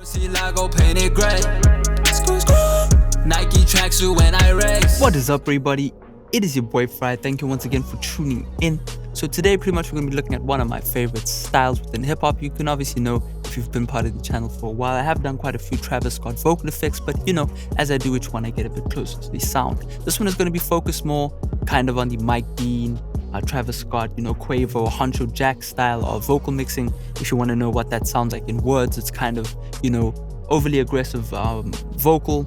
Nike tracksuit when I race. What is up, everybody? It is your boy Farai. Thank you once again for tuning in. So today pretty much we're going to be looking at one of my favorite styles within hip-hop. You can obviously know if you've been part of the channel for a while. I have done quite a few Travis Scott vocal effects, but you know, as I do each one I get a bit closer to the sound. This one is going to be focused more kind of on the Mike Dean, Travis Scott, you know, Quavo, HUNCHO JACK style of vocal mixing. If you want to know what that sounds like in words, it's kind of, you know, overly aggressive vocal,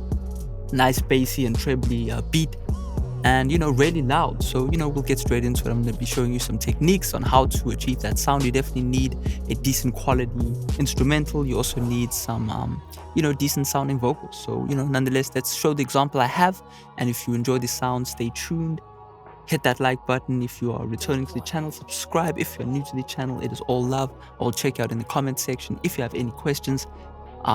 nice bassy and trebly beat, and you know, really loud. So you know, we'll get straight into it. I'm going to be showing you some techniques on how to achieve that sound. You definitely need a decent quality instrumental. You also need some you know, decent sounding vocals. So you know, nonetheless, let's show the example I have, and if you enjoy the sound, stay tuned. Hit that like button. If you are returning to the channel, subscribe. If you're new to the channel, it is all love. I'll check you out in the comment section if you have any questions.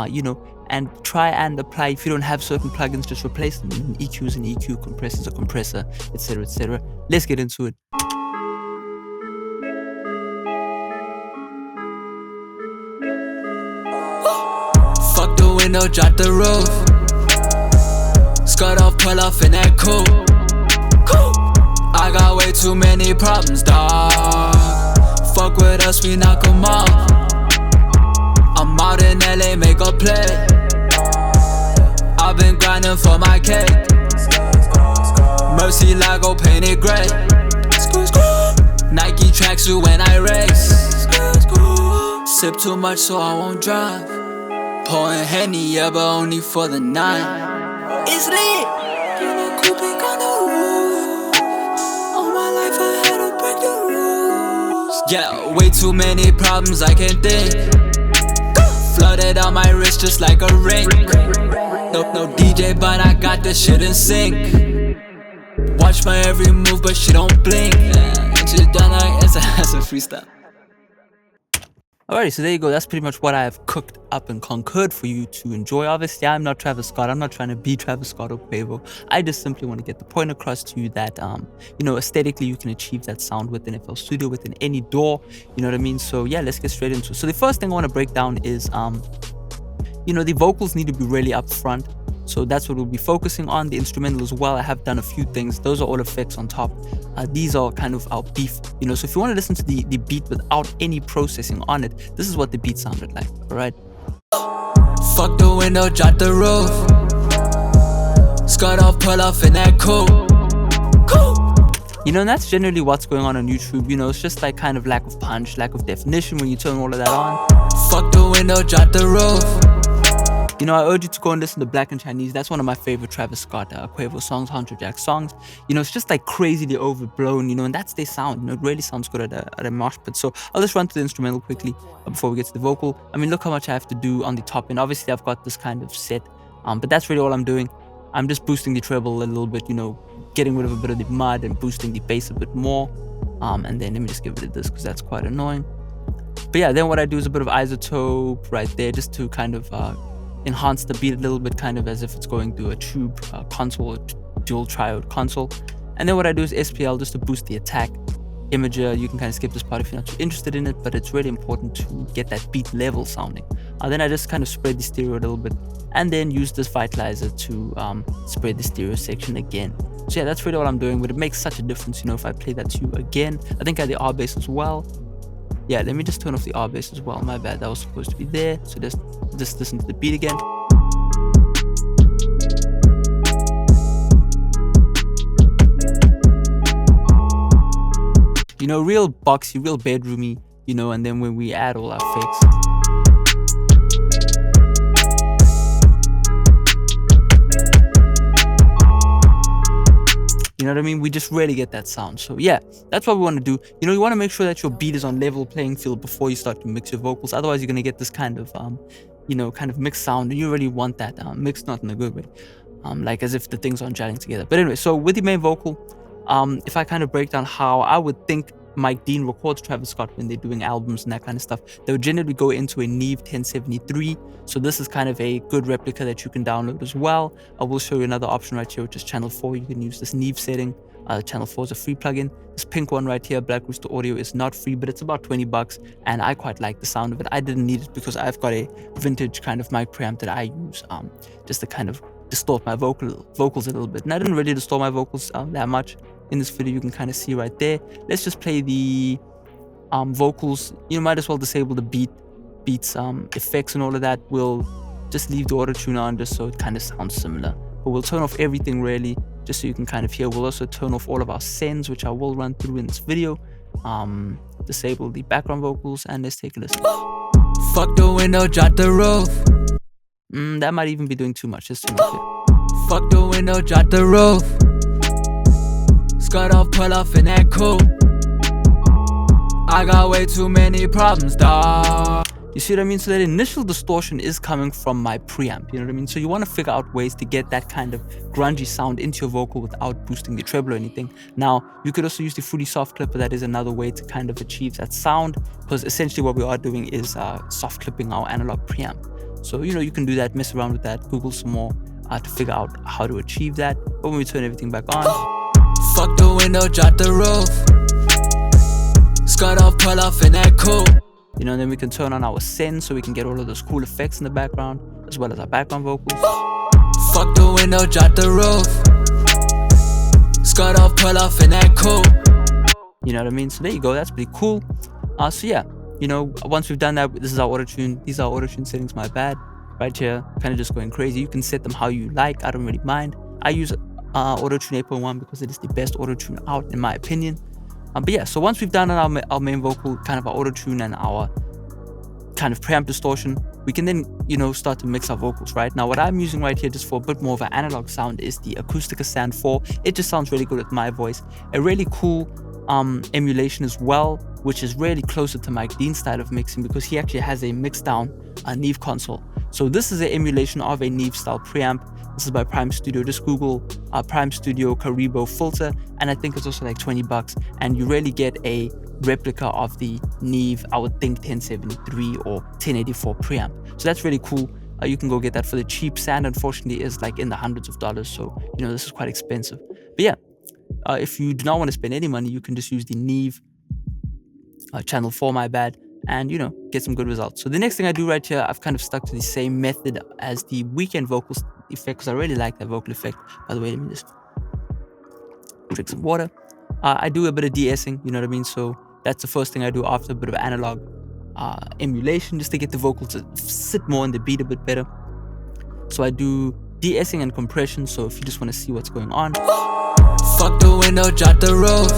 You know, and try and apply. If you don't have certain plugins, just replace them. EQs and EQ, compressors a compressor, etc, etc. Let's get into it. Fuck the window, drop the roof. Skirt off, pull off in that coupe. I got way too many problems, dawg. Fuck with us, we knock 'em off. I'm out in LA, make a play. I've been grinding for my cake. Mercy Lago painted gray. Nike tracksuit when I race. Sip too much so I won't drive. Pouring Henny, yeah, but only for the night. It's lit. Yeah, way too many problems I can't think. Flooded on my wrist just like a ring. No DJ, but I got this shit in sync. Watch my every move, but she don't blink. She's done like it's a freestyle. Alrighty, so there you go. That's pretty much what I have cooked up and conquered for you to enjoy. Obviously, I'm not Travis Scott. I'm not trying to be Travis Scott or Quavo. I just simply want to get the point across to you that, you know, aesthetically you can achieve that sound within FL Studio, within any DAW. You know what I mean? So yeah, let's get straight into it. So the first thing I want to break down is, you know, the vocals need to be really up front. So that's what we'll be focusing on. The instrumental as well, I have done a few things. Those are all effects on top. These are kind of our beef, you know. So if you want to listen to the beat without any processing on it, this is what the beat sounded like, all right? Fuck the window, drop the roof. Skirt off, pull off in that coupe. You know, and that's generally what's going on YouTube. You know, it's just like kind of lack of punch, lack of definition when you turn all of that on. Fuck the window, drop the roof. You know, I urge you to go and listen to Black and Chinese. That's one of my favorite Travis Scott, Quavo songs, HUNCHO JACK songs. You know, it's just like crazily overblown, you know, and that's their sound. You know, it really sounds good at a mosh pit. So I'll just run through the instrumental quickly before we get to the vocal. I mean, look how much I have to do on the top end. Obviously, I've got this kind of set, but that's really all I'm doing. I'm just boosting the treble a little bit, you know, getting rid of a bit of the mud and boosting the bass a bit more. And then let me just give it this because that's quite annoying. But yeah, then what I do is a bit of isotope right there just to kind of enhance the beat a little bit, kind of as if it's going through a tube console, a dual triode console. And then what I do is SPL just to boost the attack. Imager, you can kind of skip this part if you're not too interested in it, but it's really important to get that beat level sounding. Then I just kind of spread the stereo a little bit, and then use this vitalizer to spread the stereo section again. So yeah, that's really what I'm doing, but it makes such a difference, you know, if I play that to you again. I think I had the R bass as well. Yeah, let me just turn off the R bass as well. My bad, that was supposed to be there. So just listen to the beat again. You know, real boxy, real bedroomy, you know, and then when we add all our effects. You know what I mean? We just really get that sound. So yeah, that's what we want to do. You know, you want to make sure that your beat is on level playing field before you start to mix your vocals. Otherwise, you're going to get this kind of, you know, kind of mixed sound. And you really want that mixed, not in a good way. Like as if the things aren't gelling together. But anyway, so with the main vocal, if I kind of break down how I would think Mike Dean records Travis Scott when they're doing albums and that kind of stuff, they would generally go into a Neve 1073. So this is kind of a good replica that you can download as well. I will show you another option right here, which is channel 4. You can use this Neve setting. Channel 4 is a free plugin. This pink one right here, Black Rooster Audio, is not free, but it's about 20 bucks, and I quite like the sound of it. I didn't need it because I've got a vintage kind of mic preamp that I use just to kind of distort my vocals a little bit. And I didn't really distort my vocals that much in this video. You can kind of see right there. Let's just play the vocals. You might as well disable the beats effects and all of that. We'll just leave the auto tune on just so it kind of sounds similar, but we'll turn off everything really just so you can kind of hear. We'll also turn off all of our sends, which I will run through in this video. Disable the background vocals, and let's take a listen. Fuck the window, jot the roof. That might even be doing too much. Let's turn off it. Fuck the window, jot the roof. Skirt off, pull off in that coupe. I got way too many problems, dawg. You see what I mean? So that initial distortion is coming from my preamp, you know what I mean? So you want to figure out ways to get that kind of grungy sound into your vocal without boosting the treble or anything. Now, you could also use the Fruity Soft Clipper. That is another way to kind of achieve that sound, because essentially what we are doing is soft clipping our analog preamp. So, you know, you can do that, mess around with that, Google some more to figure out how to achieve that. But when we turn everything back on, fuck the window, jot the roof. Skirt off, pull off in that coupe. You know, and then we can turn on our send so we can get all of those cool effects in the background, as well as our background vocals. Fuck the window, jot the roof. Skirt off, pull off in that coupe. You know what I mean? So there you go, that's pretty cool. So yeah, you know, once we've done that, this is our auto tune. These are auto tune settings, my bad. Right here, kind of just going crazy. You can set them how you like, I don't really mind. I use auto tune 8.1 because it is the best auto tune out, in my opinion. But yeah, so once we've done our main vocal, kind of our auto tune and our kind of preamp distortion, we can then, you know, start to mix our vocals. Right now, what I'm using right here just for a bit more of an analog sound is the Acoustica Stand 4. It just sounds really good with my voice. A really cool emulation as well, which is really closer to Mike Dean's style of mixing, because he actually has a mix down Neve console. So this is an emulation of a Neve style preamp. This is by Prime Studio. Just Google Prime Studio Caribou filter, and I think it's also like 20 bucks, and you really get a replica of the Neve, I would think 1073 or 1084 preamp. So that's really cool. You can go get that for the cheap. Sand unfortunately is like in the hundreds of dollars, so you know, this is quite expensive. But yeah, if you do not want to spend any money, you can just use the Neve channel 4, my bad, and you know, get some good results. So the next thing I do right here, I've kind of stuck to the same method as the Weekend vocals effect, because I really like that vocal effect. By the way, let me just drink some water. I do a bit of de-essing, you know what I mean? So that's the first thing I do after a bit of analog emulation, just to get the vocal to sit more in the beat a bit better. So I do de-essing and compression, so if you just want to see what's going on. Fuck the window, jot the roof.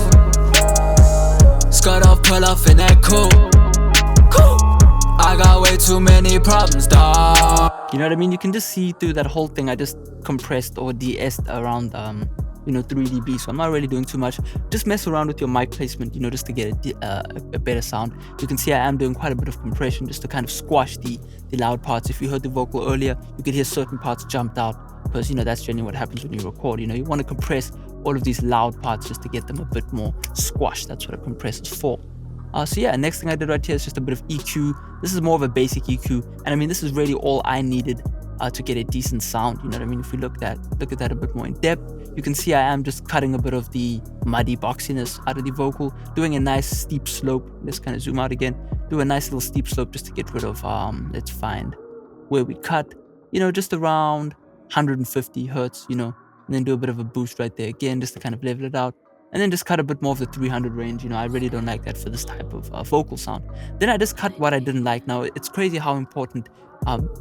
Skirt off, pull off in that coupe. I got way too many problems, dawg. You know what I mean? You can just see through that whole thing. I just compressed or de-essed around you know, 3 dB, so I'm not really doing too much. Just mess around with your mic placement, you know, just to get a better sound. You can see I am doing quite a bit of compression just to kind of squash the loud parts. If you heard the vocal earlier, you could hear certain parts jumped out, because you know, that's generally what happens when you record. You know, you want to compress all of these loud parts just to get them a bit more squashed. That's what a compressor's for. So yeah, next thing I did right here is just a bit of EQ. This is more of a basic EQ, and I mean, this is really all I needed to get a decent sound. You know what I mean? If we look at that a bit more in depth, you can see I am just cutting a bit of the muddy boxiness out of the vocal, doing a nice steep slope. Let's kind of zoom out again. Do a nice little steep slope just to get rid of, let's find where we cut, you know, just around 150 hertz, you know, and then do a bit of a boost right there again, just to kind of level it out. And then just cut a bit more of the 300 range. You know, I really don't like that for this type of vocal sound. Then I just cut what I didn't like. Now, it's crazy how important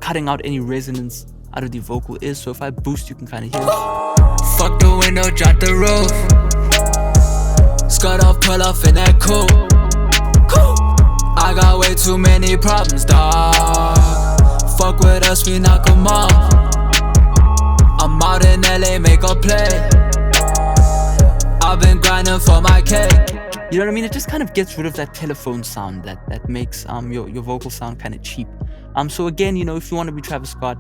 cutting out any resonance out of the vocal is. So if I boost, you can kind of hear it. Fuck the window, jot the roof. Skirt off, pull off in that coupe. I got way too many problems, dawg. Fuck with us, we knock 'em off. I'm out in LA, make a play. I've been grinding for my cake. You know what I mean? It just kind of gets rid of that telephone sound that makes your vocal sound kind of cheap. So again, you know, if you want to be Travis Scott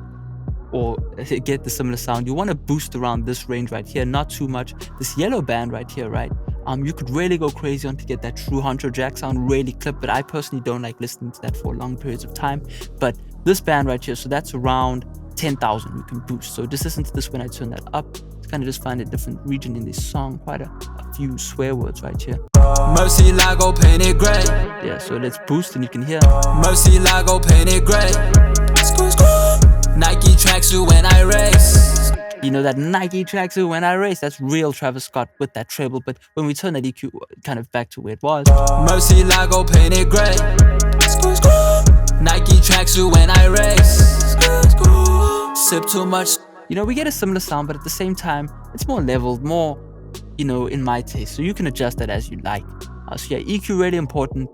or get the similar sound, you want to boost around this range right here, not too much. This yellow band right here, right? You could really go crazy on to get that true Huncho Jack sound, really clip, but I personally don't like listening to that for long periods of time. But this band right here, so that's around 10,000 you can boost. So just listen to this when I turn that up to kind of just find a different region in this song. Quite a few swear words right here. Mercy Lago painted gray. Yeah, so let's boost and you can hear. Mercy Lago painted gray. Nike tracksuit when I race. You know that Nike tracksuit when I race? That's real Travis Scott with that treble. But when we turn that EQ kind of back to where it was. Mercy Lago painted gray. Nike tracksuit when I race. Sip too much. You know, we get a similar sound, but at the same time, it's more leveled, more, you know, in my taste. So you can adjust that as you like. So yeah, EQ really important.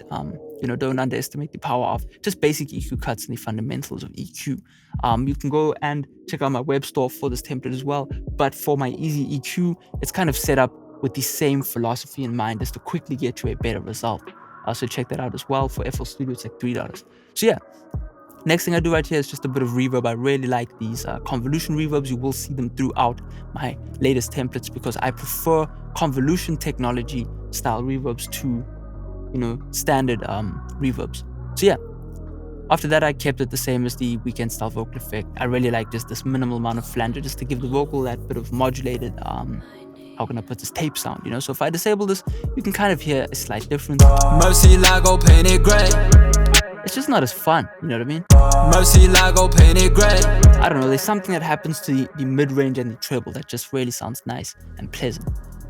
You know, don't underestimate the power of just basic EQ cuts and the fundamentals of EQ. You can go and check out my web store for this template as well. But for my easy EQ, it's kind of set up with the same philosophy in mind, just to quickly get you a better result. So check that out as well. For FL Studio, it's like $3. So yeah, next thing I do right here is just a bit of reverb. I really like these convolution reverbs. You will see them throughout my latest templates because I prefer convolution technology style reverbs to, you know, standard reverbs. So yeah, after that I kept it the same as the weekend style vocal effect. I really like just this minimal amount of flanger just to give the vocal that bit of modulated, how can I put this, tape sound, you know? So if I disable this, you can kind of hear a slight difference. Mercy Lago painted gray. It's just not as fun, you know what I mean? Mercy Lago painted gray. I don't know, there's something that happens to the mid-range and the treble that just really sounds nice and pleasant.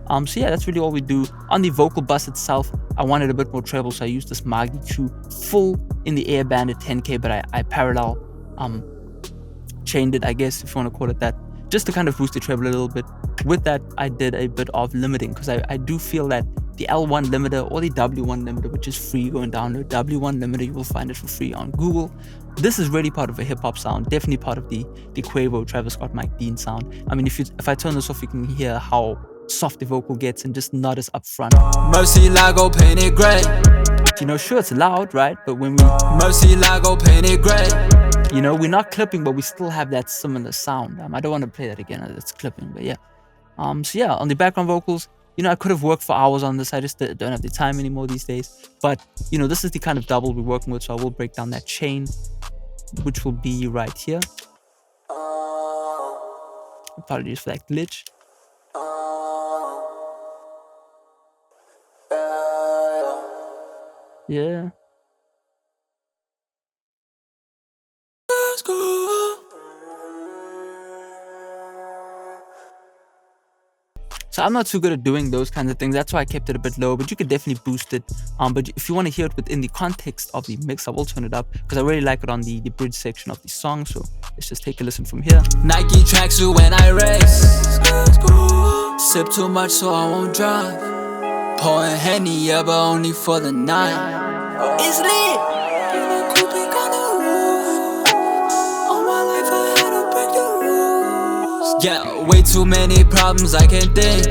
So yeah, that's really all we do. On the vocal bus itself, I wanted a bit more treble, so I used this Mag EQ full in the air band at 10K, but I parallel chained it, I guess, if you want to call it that, just to kind of boost the treble a little bit. With that, I did a bit of limiting because I do feel that the L1 limiter or the W1 limiter, which is free, go and download W1 limiter, you will find it for free on Google. This is really part of a hip-hop sound, definitely part of the Quavo, Travis Scott, Mike Dean sound. I mean, if I turn this off, you can hear how soft the vocal gets and just not as upfront. Mercy Lago painted gray. You know, sure, it's loud, right? But when we Mercy Lago painted gray. You know, we're not clipping, but we still have that similar sound. I don't want to play that again, that's clipping, but yeah. So yeah, on the background vocals, you know, I could have worked for hours on this. I just don't have the time anymore these days. But, you know, this is the kind of double we're working with, so I will break down that chain, which will be right here. Apologies for that glitch. Yeah. So I'm not too good at doing those kinds of things. That's why I kept it a bit low, but you could definitely boost it. But if you want to hear it within the context of the mix, I will turn it up because I really like it on the bridge section of the song. So let's just take a listen from here. Nike tracksuit when I race. Sip too much so I won't drive. Pouring Henny, yeah, but only for the night. It's lit. Yeah, way too many problems I can't think.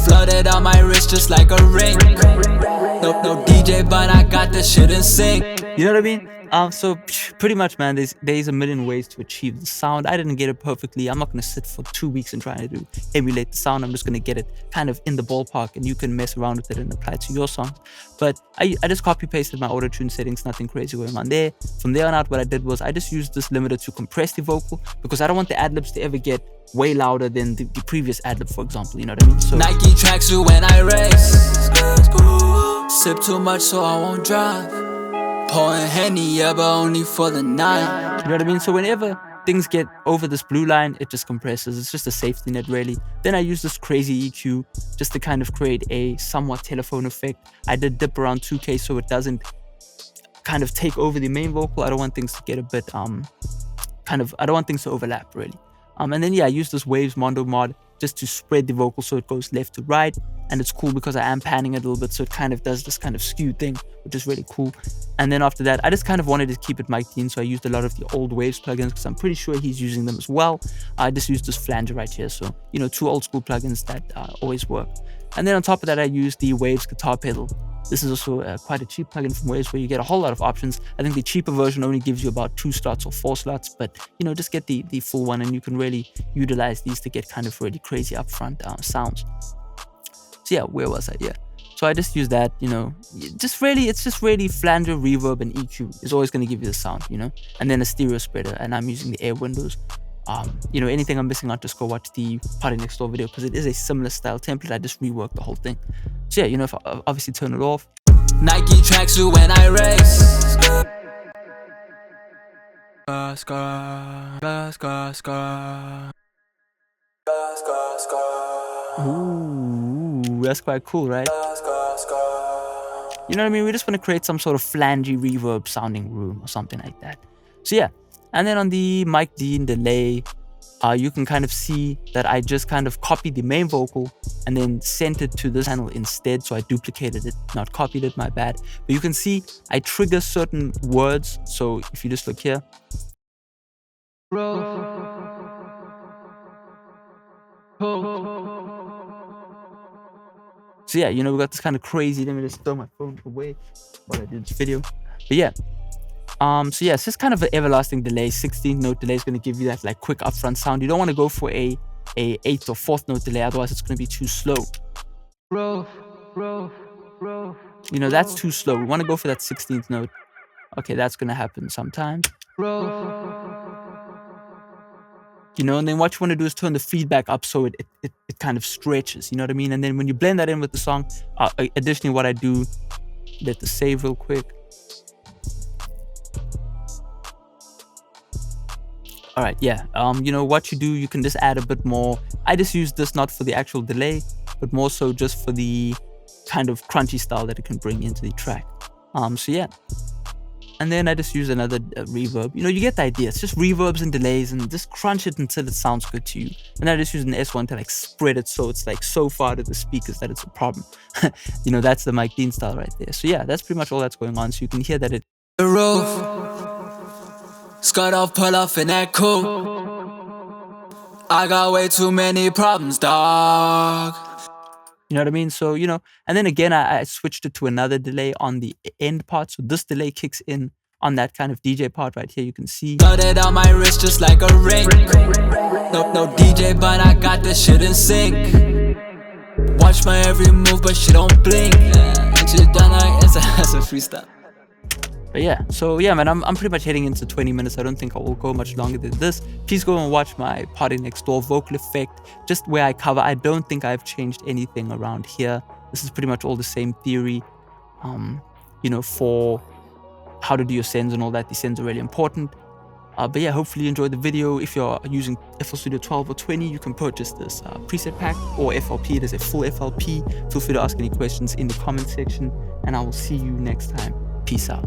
Flooded on my wrist just like a ring. No DJ, but I got the shit in sync. You know what I mean? So pretty much, man, there's a million ways to achieve the sound. I didn't get it perfectly. I'm not going to sit for 2 weeks and try to emulate the sound. I'm just going to get it kind of in the ballpark, and you can mess around with it and apply it to your songs. But I just copy pasted my auto tune settings, nothing crazy going on there. From there on out, what I did was I just used this limiter to compress the vocal because I don't want the ad-libs to ever get way louder than the previous ad-lib, for example. You know what I mean? So Nike tracksuit when I race. Sip too much so I won't drive. Pouring Henny, yeah, but only for the night. You know what I mean? So whenever things get over this blue line, it just compresses. It's just a safety net, really. Then I use this crazy EQ just to kind of create a somewhat telephone effect. I did dip around 2K so it doesn't kind of take over the main vocal. I don't want things to get a bit, I don't want things to overlap, really. And then, yeah, I use this Waves Mondo mod just to spread the vocal so it goes left to right. And it's cool because I am panning it a little bit, so it kind of does this kind of skew thing, which is really cool. And then after that, I just kind of wanted to keep it Mike Dean, so I used a lot of the old Waves plugins because I'm pretty sure he's using them as well. I just used this flanger right here, so, you know, 2 old school plugins that always work. And then on top of that, I used the Waves guitar pedal. This is also quite a cheap plugin from Waves where you get a whole lot of options. I think the cheaper version only gives you about 2 slots or 4 slots, but, you know, just get the full one and you can really utilize these to get kind of really crazy upfront sounds. So yeah, where was I? Yeah. So I just use that, you know, it's just really flanger, reverb, and EQ is always going to give you the sound, you know, and then a stereo spreader, and I'm using the Air Windows. You know, anything I'm missing out, just go watch the Party Next Door video, because it is a similar style template. I just reworked the whole thing. So yeah, you know, if I obviously turn it off. Nike tracksuit when I race. Ooh, that's quite cool, right? You know what I mean? We just want to create some sort of flangey reverb sounding room or something like that. So yeah, and then on the mic Dean delay, you can kind of see that I just kind of copied the main vocal and then sent it to this channel instead. So I duplicated it, not copied it, my bad. But you can see I trigger certain words. So if you just look here. So yeah, you know, we got this kind of crazy. Let me just throw my phone away while I do this video. But yeah, so yeah, it's just kind of an everlasting delay. 16th note delay is going to give you that like quick upfront sound. You don't want to go for a 8th or 4th note delay, otherwise it's going to be too slow. You know, that's too slow. We want to go for that 16th note. Okay, that's going to happen sometimes. You know, and then what you want to do is turn the feedback up so it kind of stretches, you know what I mean? And then when you blend that in with the song, additionally what I do, let this save real quick. All right, yeah, you know, what you do, you can just add a bit more. I just use this not for the actual delay, but more so just for the kind of crunchy style that it can bring into the track. So yeah. And then I just use another reverb. You know, you get the idea. It's just reverbs and delays, and just crunch it until it sounds good to you. And I just use an S1 to like spread it so it's like so far to the speakers that it's a problem. You know, that's the Mike Dean style right there. So yeah, that's pretty much all that's going on. So you can hear that it... The roof. Skirt off, pull off in that coupe. I got way too many problems, dog. You know what I mean? So, you know, and then again, I switched it to another delay on the end part. So this delay kicks in on that kind of DJ part right here. You can see. Got it on my wrist just like a ring. No DJ, but I got this shit in sync. Watch my every move, but she don't blink. And she done like it's a freestyle. But yeah, so yeah, man, I'm pretty much heading into 20 minutes. I don't think I will go much longer than this. Please go and watch my Party Next Door vocal effect, just where I cover. I don't think I've changed anything around here. This is pretty much all the same theory, you know, for how to do your sends and all that. The sends are really important. But yeah, hopefully you enjoyed the video. If you're using FL Studio 12 or 20, you can purchase this preset pack or FLP. It is a full FLP. Feel free to ask any questions in the comment section, and I will see you next time. Peace out.